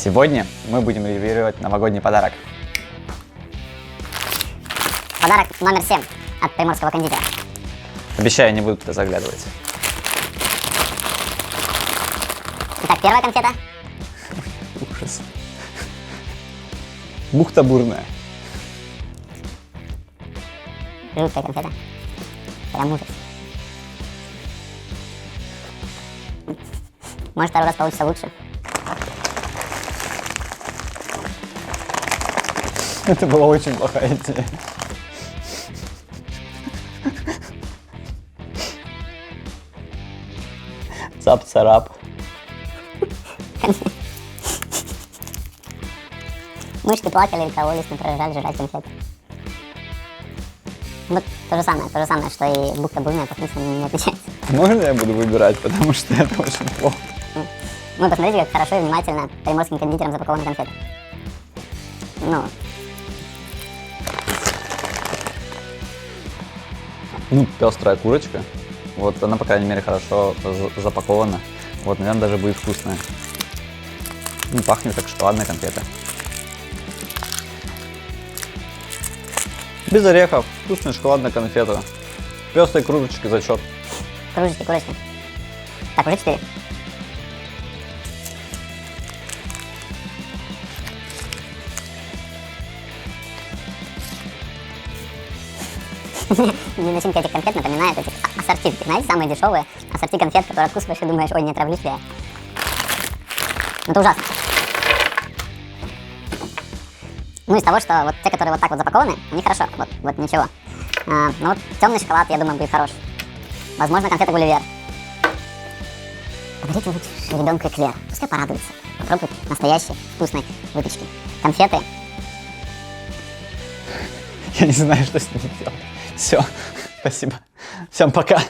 Сегодня мы будем ревизировать новогодний подарок. Подарок номер 7 от Приморского кондитера. Обещаю, не буду туда заглядывать. Итак, первая конфета. Ужас. Бухта бурная. Жуткая конфета. Прям ужас. Может, второй раз получится лучше. Это была очень плохая идея. Цап-царап. Мышки плакали и кололись, но продолжали жрать конфеты. Вот то же самое, что и бухта бурная, по смыслу не отличается. Можно я буду выбирать, потому что это очень плохо. Ну, посмотрите, как хорошо и внимательно приморским кондитером запакованы конфеты. Ну, пестрая курочка. Вот она, по крайней мере, хорошо запакована. Вот, наверное, даже будет вкусная. Ну, пахнет как шоколадная конфета. Без орехов. Вкусная шоколадная конфета. Пестрой кружечки зачет. Кружечки. Так, уже 4. Мне начинка этих конфет напоминает эти ассорти. Знаете, самые дешевые ассорти конфет, которые откусываешь и думаешь, ой, не отравлюсь ли я. Ну, это ужасно. Ну, из того, что вот те, которые вот так вот запакованы, они хорошо, вот ничего. Ну, вот темный шоколад, я думаю, будет хорош. Возможно, конфеты Гулливер. Подарите лучше ребенку эклер, пускай порадуется. Попробует настоящей вкусной выпечки. Конфеты. Я не знаю, что с ними делать. Все, спасибо. Всем пока.